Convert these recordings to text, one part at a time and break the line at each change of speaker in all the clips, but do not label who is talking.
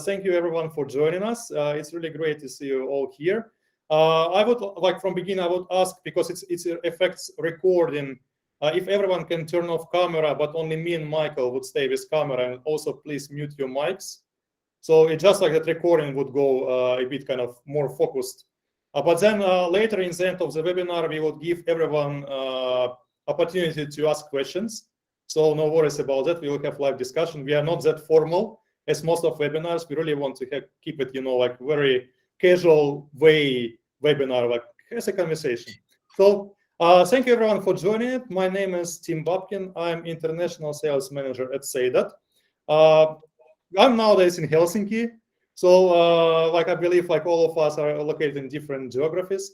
Thank you everyone for joining us. It's really great to see you all here. I would like from beginning, I would ask, because it affects recording, if everyone can turn off camera, but only me and Michael would stay with camera, and also please mute your mics. So it's just like that recording would go a bit kind of more focused. But then later in the end of the webinar, we will give everyone opportunity to ask questions. So no worries about that. We will have live discussion. We are not that formal as most of webinars. We really want to keep it, like very casual way webinar, like as a conversation. So thank you everyone for joining it. My name is Tim Babkin. I'm International Sales Manager at Seidat. I'm nowadays in Helsinki. So I believe all of us are located in different geographies.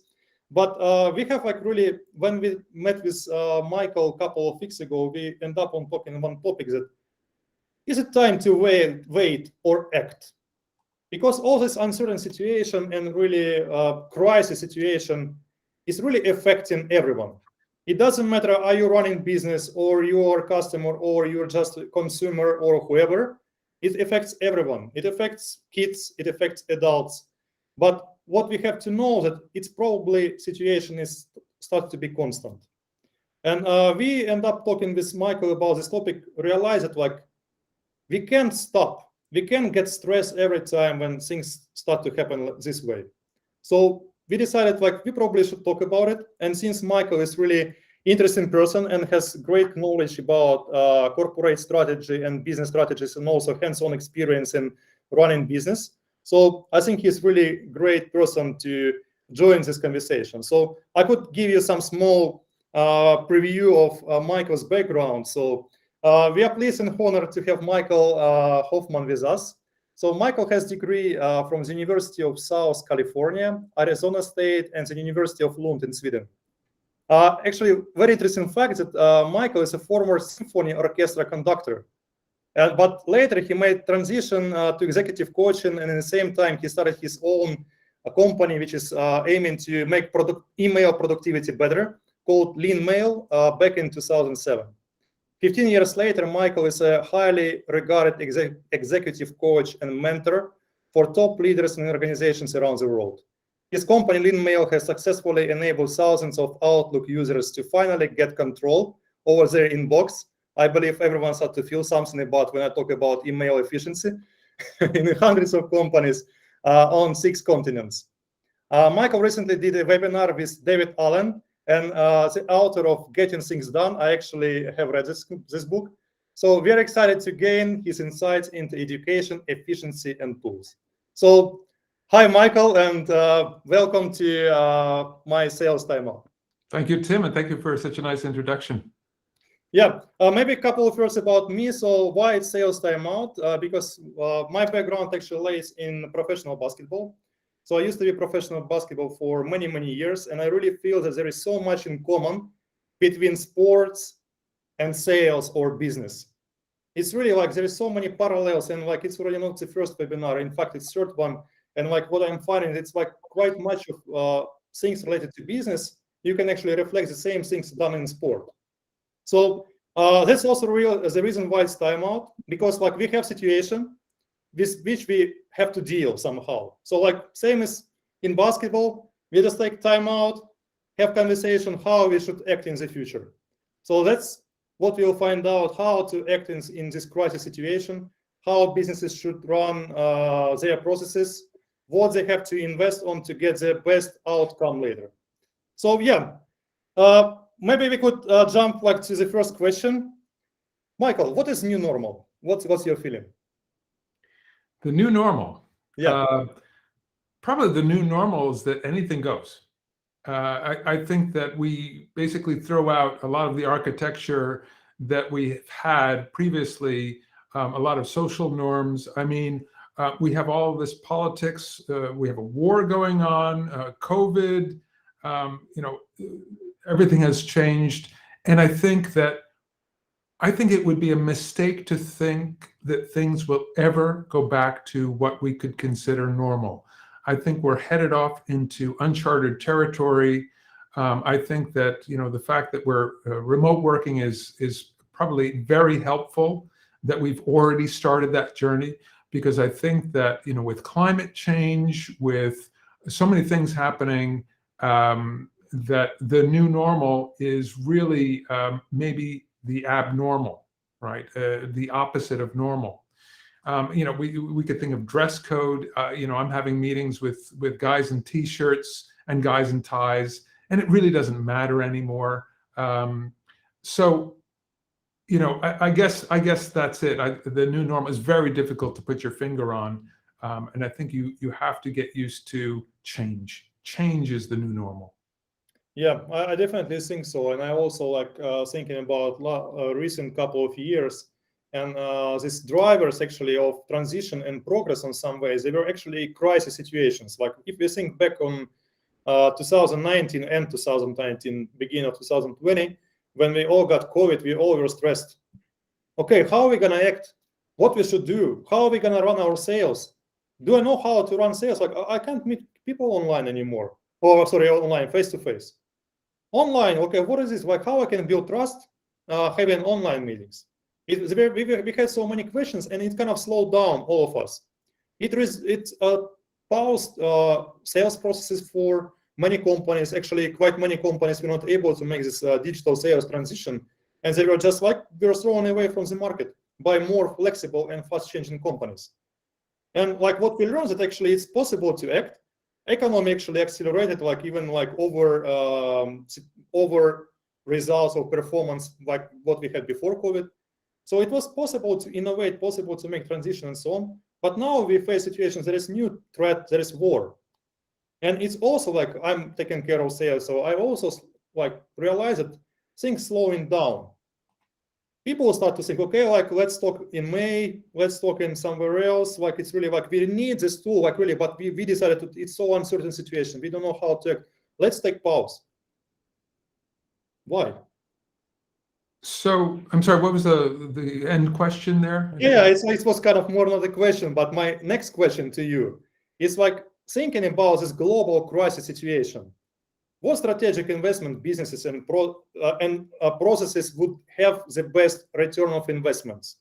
But we have really, when we met with Michael a couple of weeks ago, we end up on talking one topic that, is it time to wait or act? Because all this uncertain situation and really crisis situation is really affecting everyone. It doesn't matter, are you running business or you're a customer or you're just a consumer or whoever, it affects everyone. It affects kids, it affects adults. But what we have to know that it's probably situation is start to be constant. And we end up talking with Michael about this topic, realize that we can't stop. We can't get stressed every time when things start to happen this way. So we decided we probably should talk about it. And since Michael is really interesting person and has great knowledge about corporate strategy and business strategies and also hands-on experience in running business, so I think he's really great person to join this conversation. So I could give you some small preview of Michael's background. So we are pleased and honored to have Michael Hoffman with us. So Michael has degree from the University of South California, Arizona State, and the University of Lund in Sweden. Actually, very interesting fact that Michael is a former symphony orchestra conductor. But later he made transition to executive coaching, and at the same time he started his own company, which is aiming to make email productivity better, called LeanMail, back in 2007. 15 years later, Michael is a highly regarded executive coach and mentor for top leaders in organizations around the world. His company, LeanMail, has successfully enabled thousands of Outlook users to finally get control over their inbox. I believe everyone starts to feel something about when I talk about email efficiency in hundreds of companies on 6 continents. Michael recently did a webinar with David Allen, and the author of Getting Things Done. I actually have read this book. So we are excited to gain his insights into education, efficiency, and tools. So hi, Michael, and welcome to my sales timeout.
Thank you, Tim, and thank you for such a nice introduction.
Yeah, maybe a couple of words about me. So why it's sales timeout? Because my background actually lays in professional basketball. So I used to be professional basketball for many, many years, and I really feel that there is so much in common between sports and sales or business. It's really there is so many parallels, and it's really not the first webinar. In fact, it's third one. And what I'm finding, it's quite much of things related to business. You can actually reflect the same things done in sport. So that's also the reason why it's timeout, because we have situation with which we have to deal somehow. So same as in basketball, we just take timeout, have conversation how we should act in the future. So that's what we'll find out, how to act in this crisis situation, how businesses should run their processes, what they have to invest on to get the best outcome later. So yeah, maybe we could jump to the first question. Michael, what is new normal? What's your feeling?
The new normal.
Yeah.
Probably the new normal is that anything goes. I think that we basically throw out a lot of the architecture that we've had previously, a lot of social norms. I mean, we have all of this politics. We have a war going on, COVID, everything has changed. And I think it would be a mistake to think that things will ever go back to what we could consider normal. I think we're headed off into uncharted territory. I think that the fact that we're remote working is probably very helpful, that we've already started that journey. because I think that, with climate change, with so many things happening, that the new normal is really maybe the abnormal, right? The opposite of normal. We could think of dress code. I'm having meetings with guys in t-shirts and guys in ties, and it really doesn't matter anymore. So, I guess that's it. The new normal is very difficult to put your finger on, and I think you have to get used to change. Change is the new normal.
Yeah, I definitely think so, and I also like thinking about recent couple of years, and these drivers actually of transition and progress in some ways, they were actually crisis situations. Like if we think back on 2019 and 2019, beginning of 2020, when we all got COVID, we all were stressed. Okay, how are we gonna act? What we should do? How are we gonna run our sales? Do I know how to run sales? Like I can't meet people online anymore. Or sorry, online, face to face. Online, okay, what is this? Like how I can build trust having online meetings? We had so many questions, and it kind of slowed down all of us. It paused sales processes for many companies. Actually, quite many companies were not able to make this digital sales transition, and they were just like we were thrown away from the market by more flexible and fast-changing companies. And like what we learned that actually it's possible to act. Economy actually accelerated, like even like over results of performance like what we had before COVID. So it was possible to innovate, possible to make transition and so on. But now we face situations, there is new threat, there is war. And it's also like I'm taking care of sales. So I also like realize that things slowing down. People start to think, okay, like let's talk in May, let's talk in somewhere else. Like it's really like we need this tool, like really, but we decided it's so uncertain situation. We don't know how to act. Let's take pause. Why?
So I'm sorry, what was the end question there?
Yeah, it was kind of more not a question, but my next question to you is like thinking about this global crisis situation. What strategic investment businesses and processes would have the best return of investments?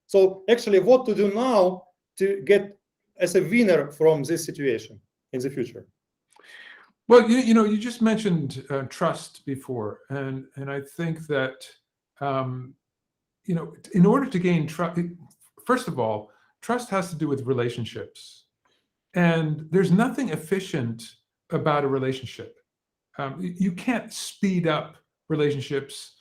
So actually what to do now to get as a winner from this situation in the future?
Well, you just mentioned trust before, and I think that in order to gain trust, first of all, trust has to do with relationships, and there's nothing efficient about a relationship. You can't speed up relationships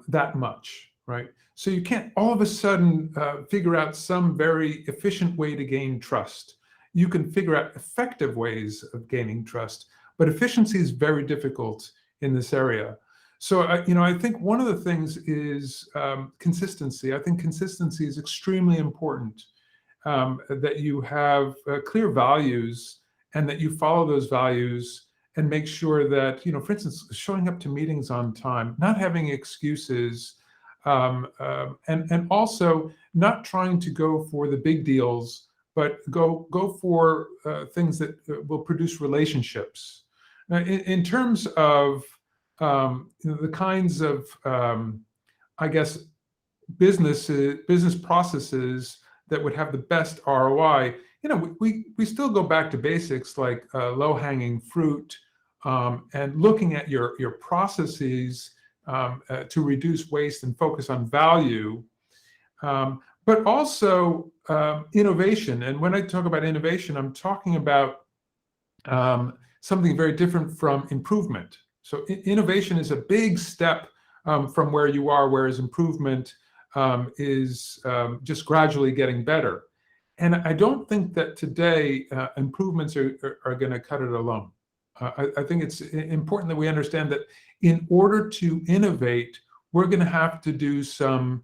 that much, right? So you can't all of a sudden figure out some very efficient way to gain trust. You can figure out effective ways of gaining trust, but efficiency is very difficult in this area. So, I think one of the things is consistency. I think consistency is extremely important, that you have clear values and that you follow those values and make sure that, for instance, showing up to meetings on time, not having excuses, and also not trying to go for the big deals, but go for things that will produce relationships. Now, in terms of the kinds of, I guess, business processes that would have the best ROI, we still go back to basics like low-hanging fruit, and looking at your processes to reduce waste and focus on value, but also innovation. And when I talk about innovation, I'm talking about something very different from improvement. So innovation is a big step from where you are, whereas improvement is just gradually getting better. And I don't think that today improvements are going to cut it alone. I think it's important that we understand that in order to innovate, we're going to have to do some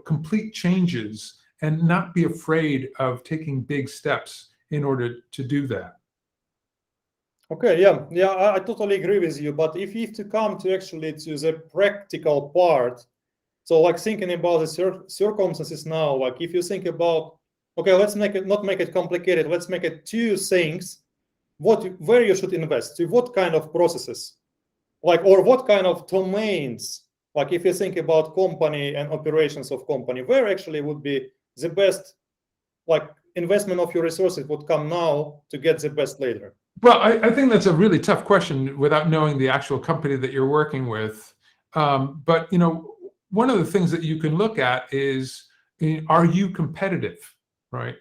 complete changes and not be afraid of taking big steps in order to do that.
Okay, yeah, I totally agree with you. But if you have to come to actually to the practical part, so like thinking about the circumstances now, like if you think about, okay, let's not make it complicated. Let's make it two things. Where you should invest, to what kind of processes, like, or what kind of domains, like if you think about company and operations of company, where actually would be the best like investment of your resources would come now to get the best later?
Well, I think that's a really tough question without knowing the actual company that you're working with. But one of the things that you can look at is, are you competitive, right?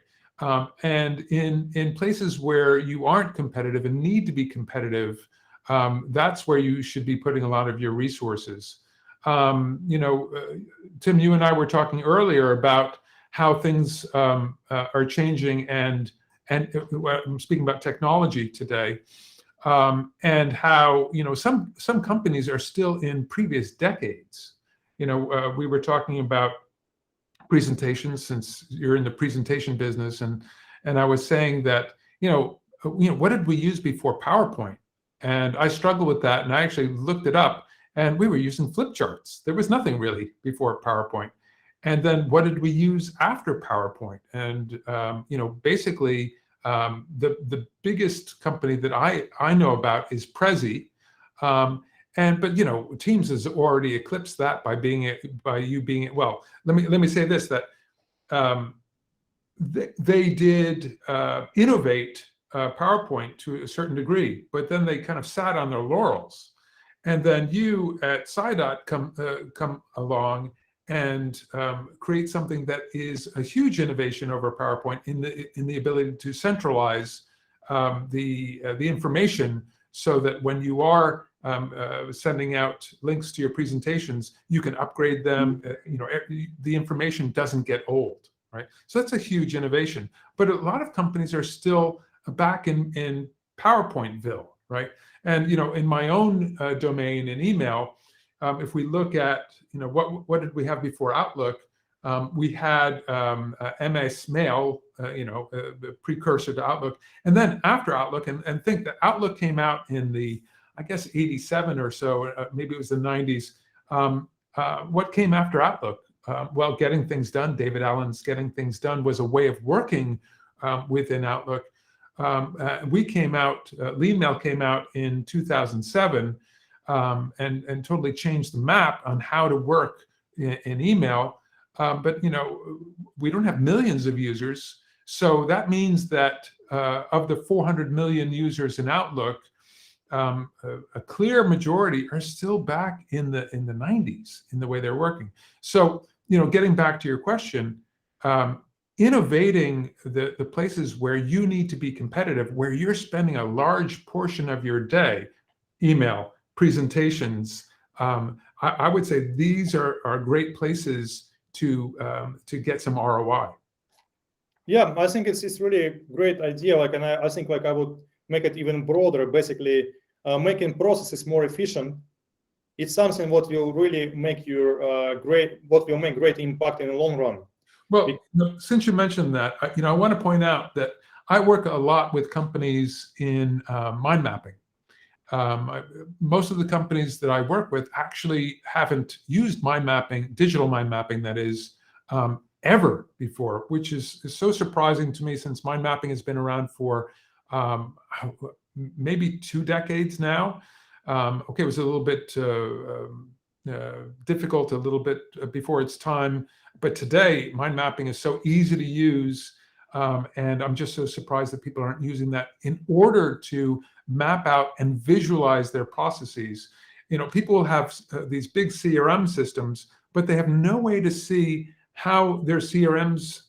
And in places where you aren't competitive and need to be competitive, that's where you should be putting a lot of your resources. Tim, you and I were talking earlier about how things are changing, and I'm speaking about technology today, and how some companies are still in previous decades. We were talking about presentations, since you're in the presentation business, and I was saying that what did we use before PowerPoint? And I struggle with that, and I actually looked it up, and we were using flip charts. There was nothing really before PowerPoint. And then what did we use after PowerPoint? And basically, the biggest company that I know about is Prezi, but Teams has already eclipsed that by you being well. Let me say this, that they did innovate PowerPoint to a certain degree, but then they kind of sat on their laurels, and then you at Seidat come along and create something that is a huge innovation over PowerPoint in the ability to centralize the information, so that when you are sending out links to your presentations, you can upgrade them. The information doesn't get old, right? So that's a huge innovation. But a lot of companies are still back in PowerPointville, right? And in my own domain in email, if we look at what did we have before Outlook, we had MS Mail, the precursor to Outlook, and then after Outlook, and think that Outlook came out in the, I guess, 87 or so, maybe it was the 90s. What came after Outlook? Well, Getting Things Done, David Allen's Getting Things Done was a way of working within Outlook. We came out, LeanMail came out in 2007, and totally changed the map on how to work in email. But we don't have millions of users, so that means that of the 400 million users in Outlook, a clear majority are still back in the 90s in the way they're working. So getting back to your question, innovating the places where you need to be competitive, where you're spending a large portion of your day, email, presentations, I would say these are great places to get some ROI.
Yeah, I think it's really a great idea. And I think I would make it even broader. Basically, making processes more efficient. It's something what will really make your great impact in the long run.
Well, since you mentioned that, I want to point out that I work a lot with companies in mind mapping. Most of the companies that I work with actually haven't used mind mapping, digital mind mapping, that is, ever before, which is so surprising to me, since mind mapping has been around for maybe 2 decades now. Okay, it was a little bit difficult, a little bit before its time, but today mind mapping is so easy to use, and I'm just so surprised that people aren't using that in order to map out and visualize their processes. People will have these big CRM systems, but they have no way to see how their CRMs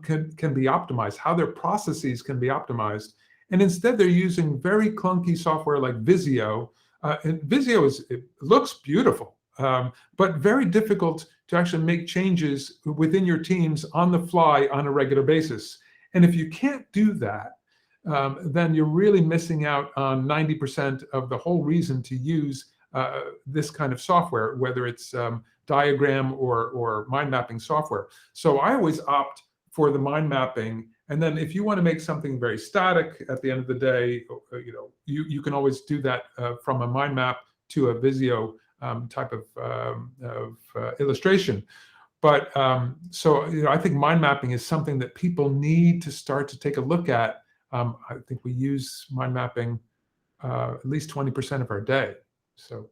can be optimized, how their processes can be optimized. And instead, they're using very clunky software like Visio. And Visio looks beautiful, but very difficult to actually make changes within your teams on the fly on a regular basis. And if you can't do that, then you're really missing out on 90% of the whole reason to use this kind of software, whether it's diagram or mind mapping software. So I always opt for the mind mapping. And then if you want to make something very static at the end of the day, you can always do that from a mind map to a Visio type of illustration. But so I think mind mapping is something that people need to start to take a look at. I think we use mind mapping at least 20% of our day. So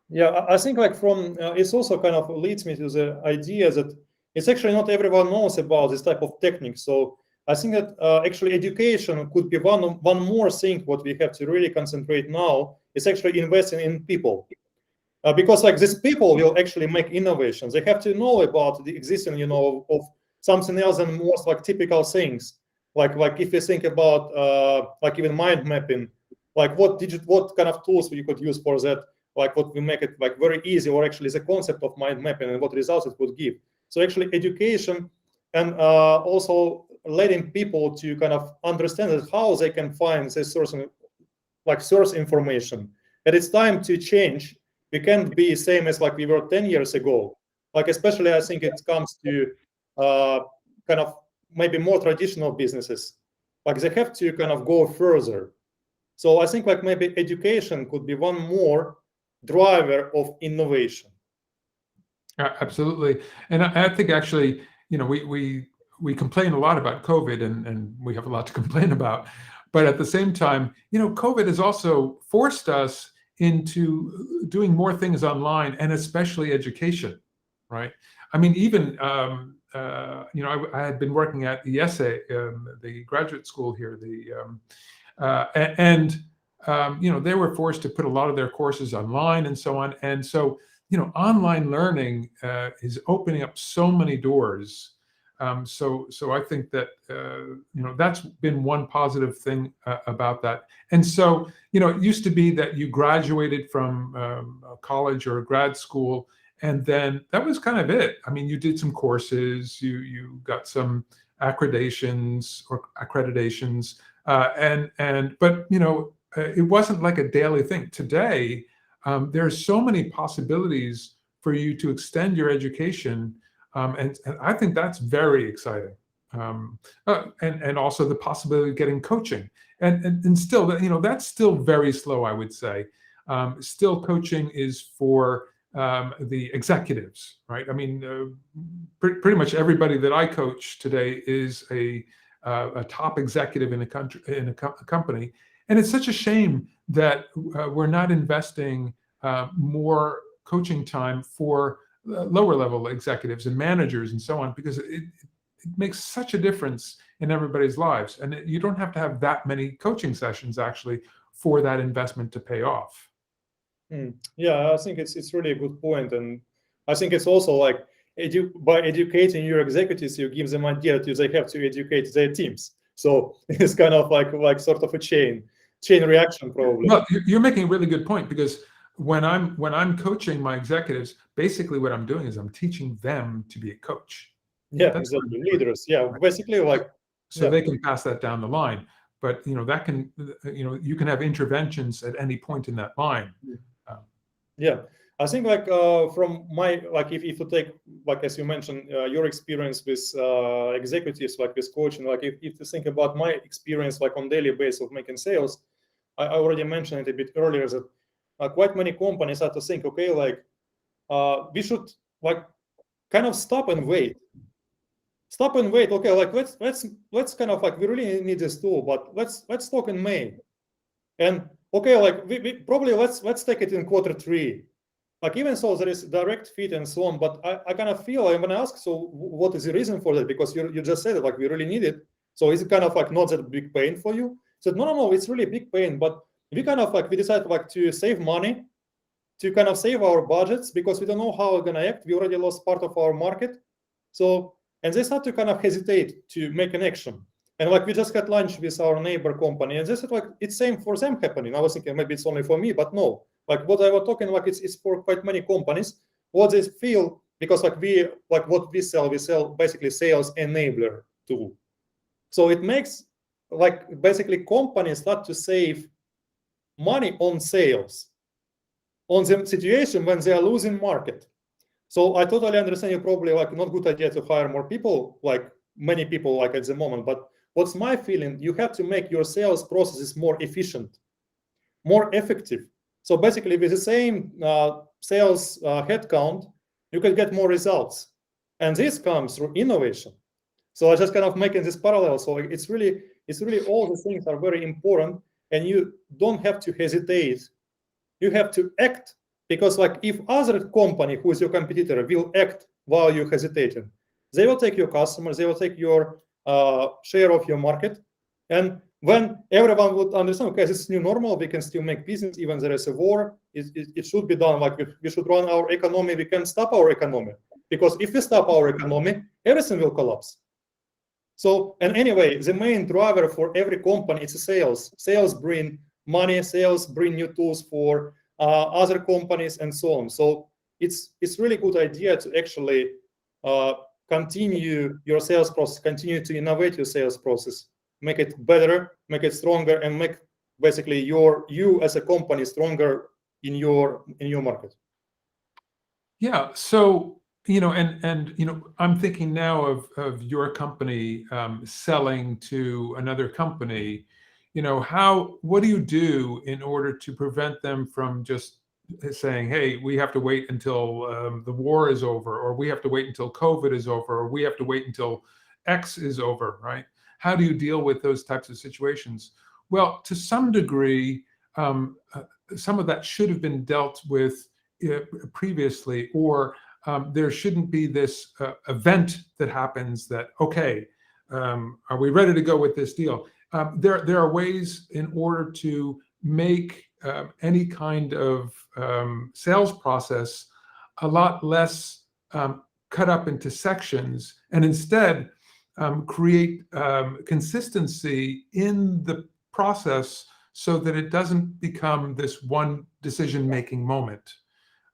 yeah, I think it's also kind of leads me to the idea that it's actually not everyone knows about this type of technique. So I think that actually education could be one more thing what we have to really concentrate now is actually investing in people. Because like these people will actually make innovations. They have to know about the existing, of something else than most like typical things. Like if you think about like even mind mapping, like what kind of tools we could use for that, like what we make it like very easy, or actually the concept of mind mapping and what results it would give. So actually education and also letting people to kind of understand that how they can find this source information. And it's time to change. We can't be same as like we were 10 years ago. Like especially I think it comes to kind of maybe more traditional businesses. Like they have to kind of go further. So I think like maybe education could be one more driver of innovation.
Absolutely. And I think actually, we complain a lot about COVID, and we have a lot to complain about. But at the same time, COVID has also forced us into doing more things online, and especially education, right? I mean, even, I had been working at the the graduate school here, they were forced to put a lot of their courses online and so on. And so, online learning is opening up so many doors. So I think that that's been one positive thing about that. And so it used to be that you graduated from a college or a grad school, and then that was kind of it. I mean, you did some courses, you got some accreditations, but it wasn't like a daily thing. Today, there are so many possibilities for you to extend your education. And I think that's very exciting. And also the possibility of getting coaching. And still, that's still very slow, I would say. Still, coaching is for the executives, right? I mean, pretty much everybody that I coach today is a top executive in a company. And it's such a shame that we're not investing more coaching time for lower level executives and managers and so on, because it makes such a difference in everybody's lives. And you don't have to have that many coaching sessions actually for that investment to pay off.
Yeah, I think it's really a good point. And I think it's also like by educating your executives, you give them idea that they have to educate their teams. So it's kind of like sort of a chain reaction probably.
Well, you're making a really good point, because when I'm coaching my executives, basically what I'm doing is I'm teaching them to be a coach.
Yeah, exactly. Leaders. Yeah, basically like.
So they can pass that down the line, but that can, you can have interventions at any point in that line.
Yeah, I think like from my if you take like as you mentioned your experience with executives, like with coaching, like if you think about my experience like on daily basis of making sales, I already mentioned it a bit earlier that quite many companies have to think, okay, like we should like kind of stop and wait. Okay, like let's kind of like we really need this tool, but let's talk in May, and okay, like we probably let's take it in Q3. Like even so, there is direct fit and so on, but I kind of feel I'm gonna ask, so what is the reason for that? Because you just said it, like we really need it. So is it kind of like not that big pain for you? So no, it's really a big pain, but we kind of like we decided like to save money, to kind of save our budgets, because we don't know how we're gonna act. We already lost part of our market. So and they start to kind of hesitate to make an action. And like we just had lunch with our neighbor company, and they said like it's same for them happening. I was thinking maybe it's only for me, but no. Like what I was talking like it's for quite many companies. What they feel, because like what we sell basically sales enabler tool. So it makes like basically companies start to save money on sales, on the situation when they are losing market. So I totally understand you're probably like not good idea to hire more people, like many people like at the moment, but what's my feeling, you have to make your sales processes more efficient, more effective. So basically with the same sales headcount, you can get more results. And this comes through innovation. So I just kind of making this parallel. So it's really all the things are very important, and you don't have to hesitate. You have to act, because like if other company who is your competitor will act while you're hesitating, They will take your customers, they will take your share of your market. And when everyone would understand, okay, this is new normal, we can still make business, even there is a war, it should be done. Like we should run our economy, we can stop our economy. Because if we stop our economy, everything will collapse. So, and anyway, the main driver for every company is sales. Sales bring money, sales bring new tools for other companies and so on. So it's really good idea to actually continue your sales process, continue to innovate your sales process, make it better, make it stronger, and make basically you as a company stronger in your market.
Yeah. So, and I'm thinking now of your company selling to another company. What do you do in order to prevent them from just saying, hey, we have to wait until the war is over, or we have to wait until COVID is over, or we have to wait until X is over, right? How do you deal with those types of situations? Well, to some degree, some of that should have been dealt with previously, or there shouldn't be this event that happens that, okay, are we ready to go with this deal? There are ways in order to make any kind of sales process a lot less cut up into sections, and instead create consistency in the process so that it doesn't become this one decision-making moment.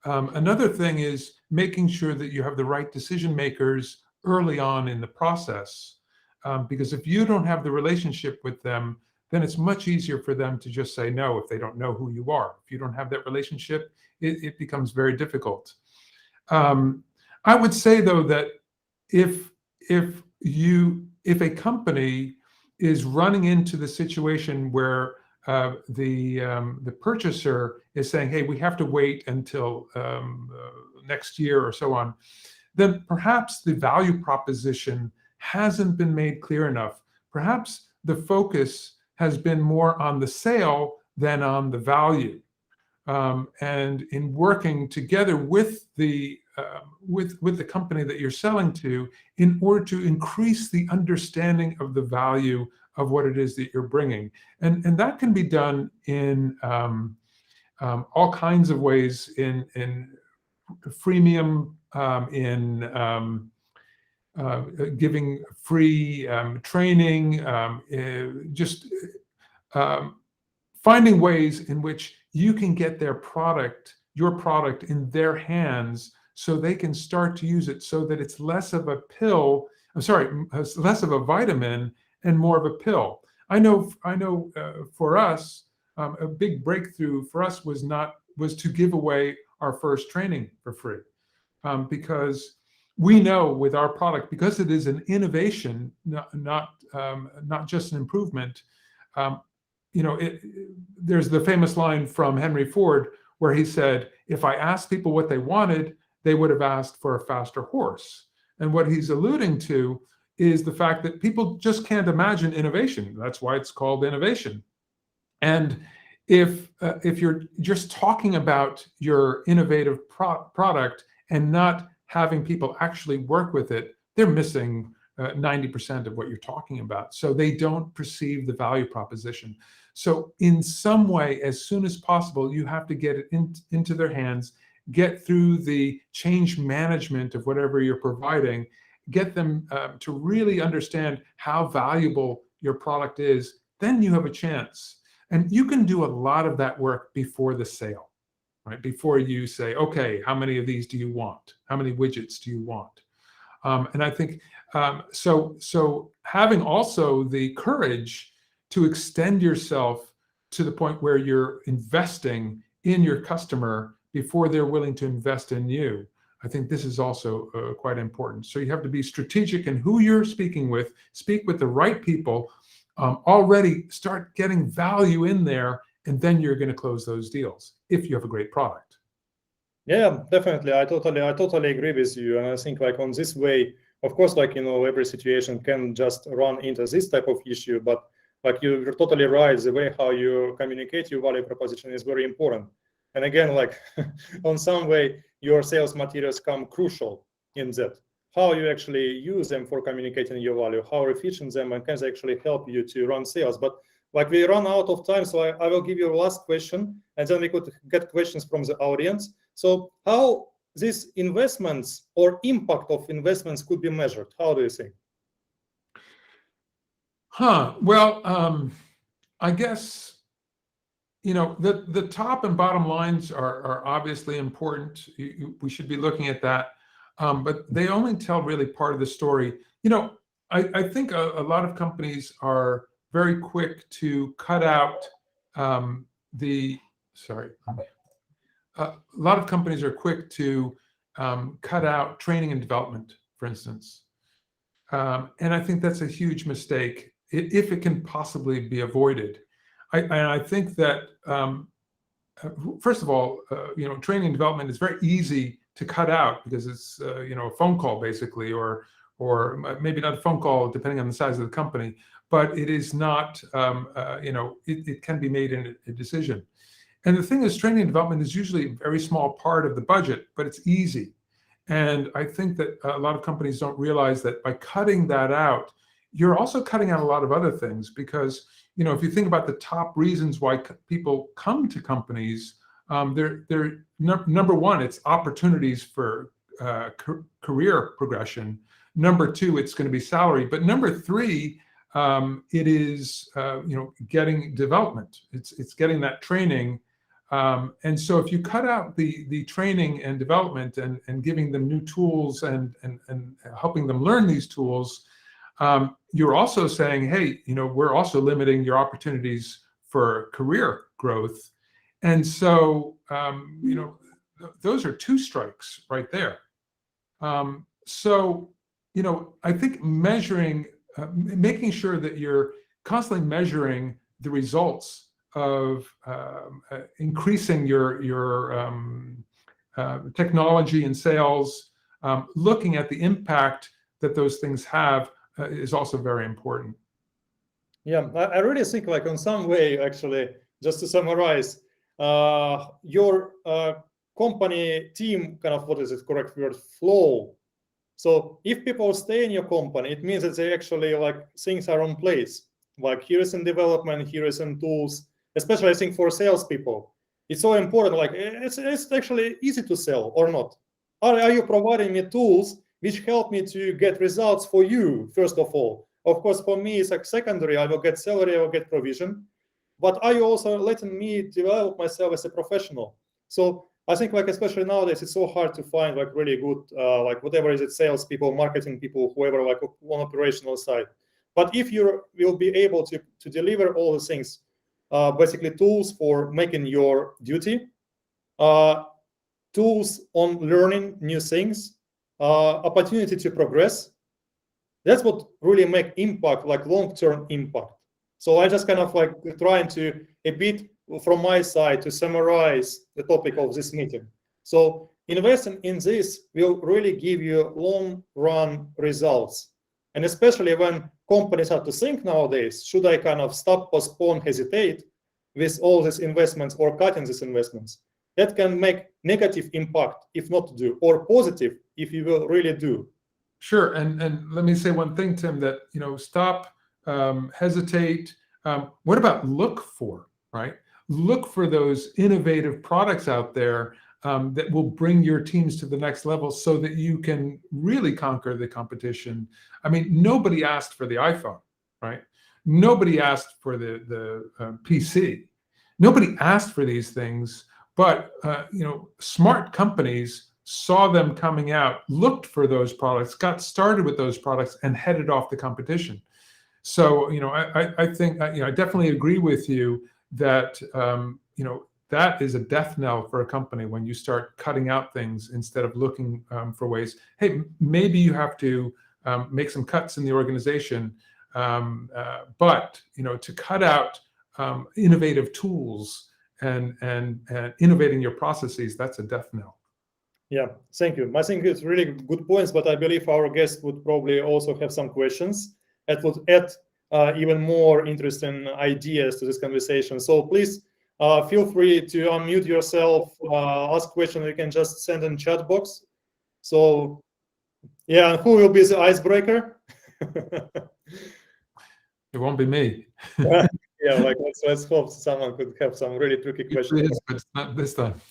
Another thing is making sure that you have the right decision makers early on in the process, because if you don't have the relationship with them, then it's much easier for them to just say no if they don't know who you are. If you don't have that relationship, it becomes very difficult. I would say, though, that if a company is running into the situation where the purchaser is saying, hey, we have to wait until next year or so on, then perhaps the value proposition hasn't been made clear enough. Perhaps the focus has been more on the sale than on the value. And in working together with the company that you're selling to, in order to increase the understanding of the value of what it is that you're bringing, and that can be done in all kinds of ways, in freemium, in giving free training, just finding ways in which you can get your product in their hands so they can start to use it, so that it's less of a pill, less of a vitamin and more of a pill. I know for us, a big breakthrough for us was to give away our first training for free, because we know with our product, because it is an innovation, not just an improvement. There's the famous line from Henry Ford where he said, if I asked people what they wanted, they would have asked for a faster horse. And what he's alluding to is the fact that people just can't imagine innovation. That's why it's called innovation. And if you're just talking about your innovative product and not having people actually work with it, they're missing 90% of what you're talking about. So they don't perceive the value proposition. So in some way, as soon as possible, you have to get it into their hands, get through the change management of whatever you're providing, get them to really understand how valuable your product is. Then you have a chance. And you can do a lot of that work before the sale, right? Before you say, okay, how many of these do you want? How many widgets do you want? And I think, so having also the courage to extend yourself to the point where you're investing in your customer before they're willing to invest in you, I think this is also quite important. So you have to be strategic in who you're speaking with, speak with the right people, already start getting value in there, and then you're going to close those deals if you have a great product.
Yeah, definitely. I totally agree with you. And I think like on this way, of course, like, every situation can just run into this type of issue, but like you're totally right. The way how you communicate your value proposition is very important. And again, like on some way, your sales materials come crucial in that. how you actually use them for communicating your value, how efficient them, and can they actually help you to run sales. But like we run out of time, so I will give you a last question, and then we could get questions from the audience. So how these investments or impact of investments could be measured? How do you think?
Well, I guess, the top and bottom lines are obviously important. We should be looking at that. But they only tell really part of the story. I think a lot of companies are very quick to cut out a lot of companies are quick to cut out training and development, for instance. And I think that's a huge mistake if it can possibly be avoided. I think that, first of all, training and development is very easy to cut out because it's, a phone call basically, or maybe not a phone call, depending on the size of the company, but it is not, it can be made in a decision. And the thing is, training and development is usually a very small part of the budget, but it's easy. And I think that a lot of companies don't realize that by cutting that out, you're also cutting out a lot of other things, because, if you think about the top reasons why people come to companies, they're number one, it's opportunities for career progression. Number two, it's going to be salary. But number three, it is, getting development. It's getting that training. And so if you cut out the training and development and giving them new tools and helping them learn these tools, you're also saying, hey, we're also limiting your opportunities for career growth. And so, those are two strikes right there. So, I think making sure that you're constantly measuring the results of increasing your technology and sales, looking at the impact that those things have is also very important.
Yeah, I really think, like, in some way, actually, just to summarize, your company team kind of, what is it, correct word, flow. So if people stay in your company, it means that they actually, like, things are in place. Like, here is in development, here is in tools, especially I think for salespeople. It's so important, like, it's actually easy to sell or not. Are you providing me tools which help me to get results for you, first of all? Of course, for me, it's like secondary. I will get salary, I will get provision. But are you also letting me develop myself as a professional? So I think, like, especially nowadays, it's so hard to find, like, really good, like, whatever is it, sales people, marketing people, whoever, like, on operational side. But if you will be able to deliver all the things, basically tools for making your duty, tools on learning new things, opportunity to progress, that's what really make impact, like long-term impact. So I just kind of like trying to a bit from my side to summarize the topic of this meeting. So investing in this will really give you long-run results. And especially when companies have to think nowadays, should I kind of stop, postpone, hesitate with all these investments or cutting these investments? That can make negative impact if not do, or positive if you will really do.
Sure, and let me say one thing, Tim, that, stop, hesitate. What about look for, right? Look for those innovative products out there that will bring your teams to the next level so that you can really conquer the competition. I mean, nobody asked for the iPhone, right? Nobody asked for the PC. Nobody asked for these things, but smart companies saw them coming out, looked for those products, got started with those products, and headed off the competition. So, I think, I definitely agree with you that, that is a death knell for a company when you start cutting out things instead of looking for ways. Hey, maybe you have to make some cuts in the organization, but, to cut out innovative tools and innovating your processes, that's a death knell.
Yeah, thank you. I think it's really good points, but I believe our guests would probably also have some questions that would add even more interesting ideas to this conversation. So please feel free to unmute yourself, ask questions. You can just send in chat box. So Yeah, and who will be the icebreaker?
It won't be me.
Yeah, like let's hope someone could have some really tricky
It
questions.
is, but it's not this time.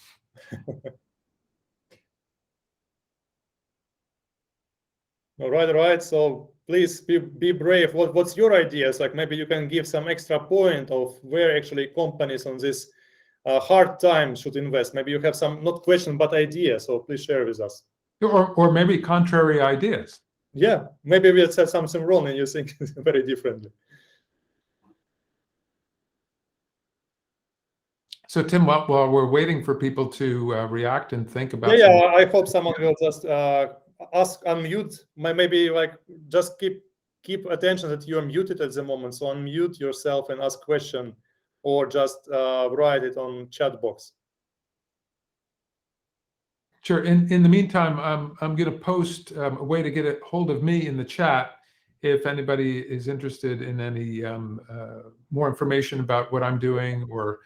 All right. So please be brave. What's your ideas? Like maybe you can give some extra point of where actually companies on this hard time should invest. Maybe you have some not question but ideas. So please share with us.
Or maybe contrary ideas.
Yeah, maybe we said something wrong and you think very differently.
So Tim, while we're waiting for people to react and think about
Yeah, I hope someone will just unmute. Maybe like just keep attention that you are muted at the moment. So unmute yourself and ask question, or just write it on chat box.
Sure. In the meantime, I'm going to post a way to get a hold of me in the chat if anybody is interested in any more information about what I'm doing, or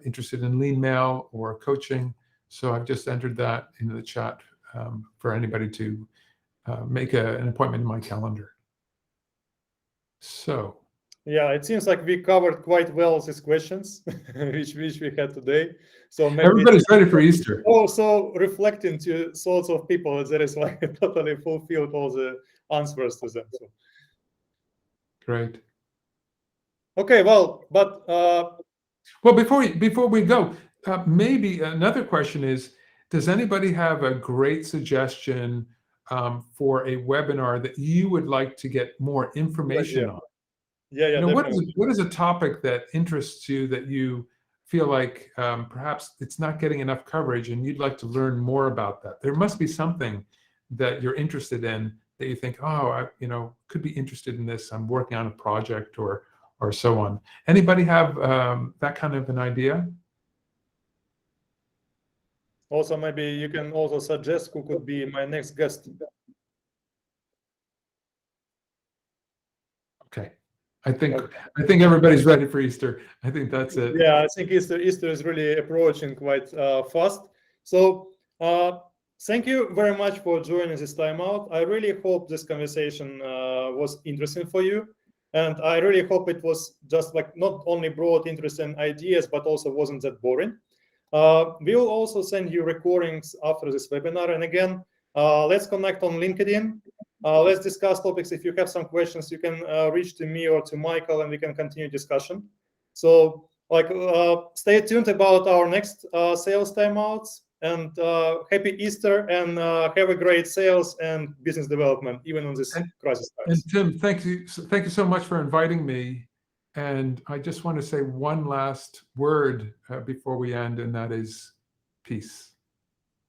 interested in LeanMail or coaching. So I've just entered that into the chat for anybody to make an appointment in my calendar. So.
Yeah, it seems like we covered quite well these questions, which we had today. So maybe
Everybody's ready for Easter.
Also reflecting to sorts of people that is like totally fulfilled all the answers to them. So.
Great.
Okay, well, but
well, before we go, maybe another question is: does anybody have a great suggestion for a webinar that you would like to get more information on?
Yeah,
you know, what is a topic that interests you, that you feel like perhaps it's not getting enough coverage and you'd like to learn more about that? There must be something that you're interested in that you think, oh, could be interested in this. I'm working on a project or so on. Anybody have that kind of an idea?
Also, maybe you can also suggest who could be my next guest.
Okay. I think everybody's ready for Easter. I think that's it.
Yeah, I think Easter is really approaching quite fast. So thank you very much for joining this time out. I really hope this conversation was interesting for you. And I really hope it was just like not only brought interesting ideas, but also wasn't that boring. We will also send you recordings after this webinar. And again, let's connect on LinkedIn. Let's discuss topics. If you have some questions, you can reach to me or to Michael, and we can continue discussion. So, stay tuned about our next sales timeouts. And happy Easter, and have a great sales and business development, even on this crisis times.
And Tim, thank you so much for inviting me. And I just want to say one last word before we end, and that is peace.